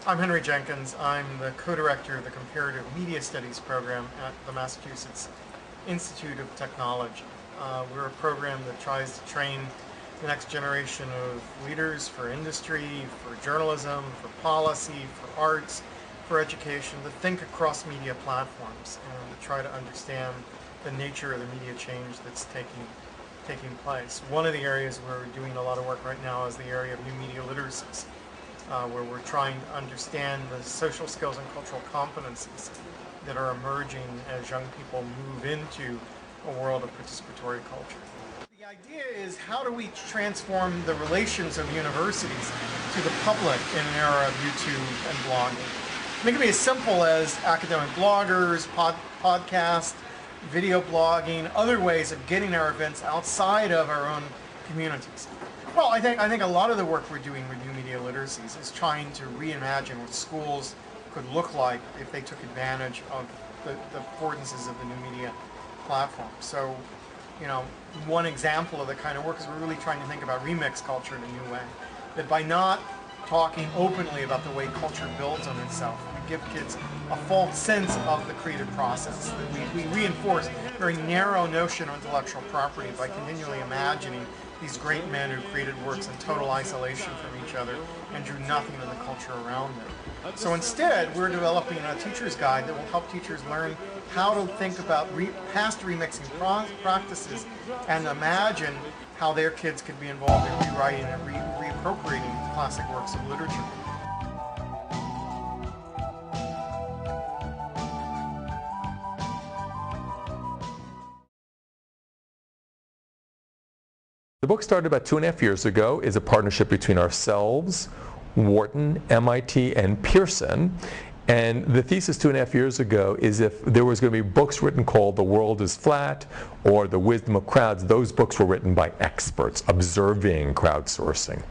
I'm Henry Jenkins. I'm the co-director of the Comparative Media Studies program at the Massachusetts Institute of Technology. We're a program that tries to train the next generation of leaders for industry, for journalism, for policy, for arts, for education, to think across media platforms and to try to understand the nature of the media change that's taking place. One of the areas where we're doing a lot of work right now is the area of new media literacies, where we're trying to understand the social skills and cultural competencies that are emerging as young people move into a world of participatory culture. The idea is, how do we transform the relations of universities to the public in an era of YouTube and blogging? It can be as simple as academic bloggers, podcasts, video blogging, other ways of getting our events outside of our own communities. Well, I think a lot of the work we're doing with new media literacies is trying to reimagine what schools could look like if they took advantage of the affordances of the new media platform. So, one example of the kind of work is we're really trying to think about remix culture in a new way. That by not talking openly about the way culture builds on itself, we give kids a false sense of the creative process. That we reinforce a very narrow notion of intellectual property by continually imagining these great men who created works in total isolation from each other and drew nothing in the culture around them. So instead, we're developing a teacher's guide that will help teachers learn how to think about past remixing practices and imagine how their kids could be involved in rewriting and reappropriating classic works of literature. The book started about 2.5 years ago, is a partnership between ourselves, Wharton, MIT, and Pearson. And the thesis 2.5 years ago is if there was going to be books written called The World is Flat or The Wisdom of Crowds, those books were written by experts observing crowdsourcing.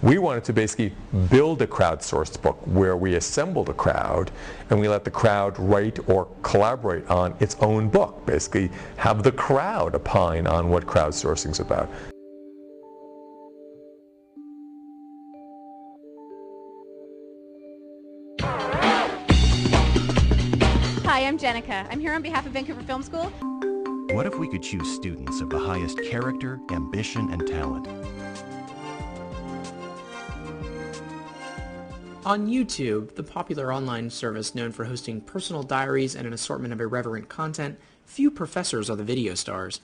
We wanted to basically build a crowdsourced book where we assembled a crowd and we let the crowd write or collaborate on its own book, basically have the crowd opine on what crowdsourcing is about. Hi, I'm Jenica. I'm here on behalf of Vancouver Film School. What if we could choose students of the highest character, ambition, and talent? On YouTube, the popular online service known for hosting personal diaries and an assortment of irreverent content, few professors are the video stars.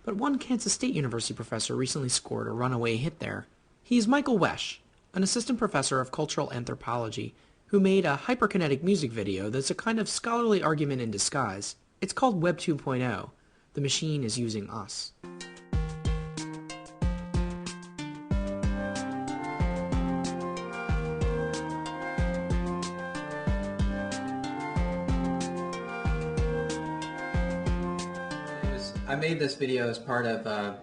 But one Kansas State University professor recently scored a runaway hit there. He's Michael Wesch, an assistant professor of cultural anthropology, who made a hyperkinetic music video that's a kind of scholarly argument in disguise. It's called Web 2.0. The machine is using us. I made this video as part of,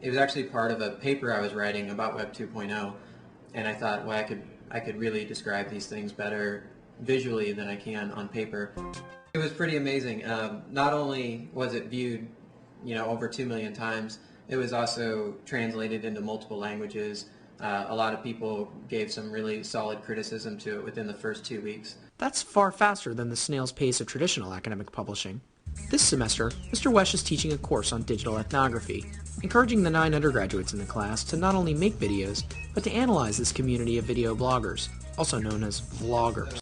it was actually part of a paper I was writing about Web 2.0, and I thought, well, I could really describe these things better visually than I can on paper. It was pretty amazing. Not only was it viewed, over 2 million times, it was also translated into multiple languages. A lot of people gave some really solid criticism to it within the first 2 weeks. That's far faster than the snail's pace of traditional academic publishing. This semester, Mr. Wesch is teaching a course on digital ethnography, encouraging the 9 undergraduates in the class to not only make videos, but to analyze this community of video bloggers, also known as vloggers.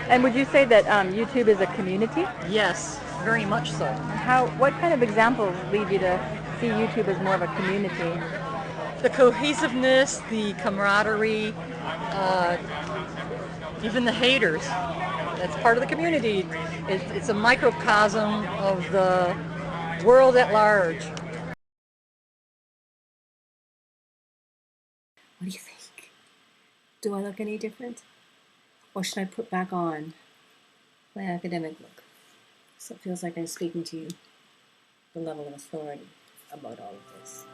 And would you say that YouTube is a community? Yes, very much so. What kind of examples lead you to see YouTube as more of a community? The cohesiveness, the camaraderie, even the haters. That's part of the community. It's a microcosm of the world at large. What do you think? Do I look any different? Or should I put back on my academic look so it feels like I'm speaking to you, the level of authority about all of this?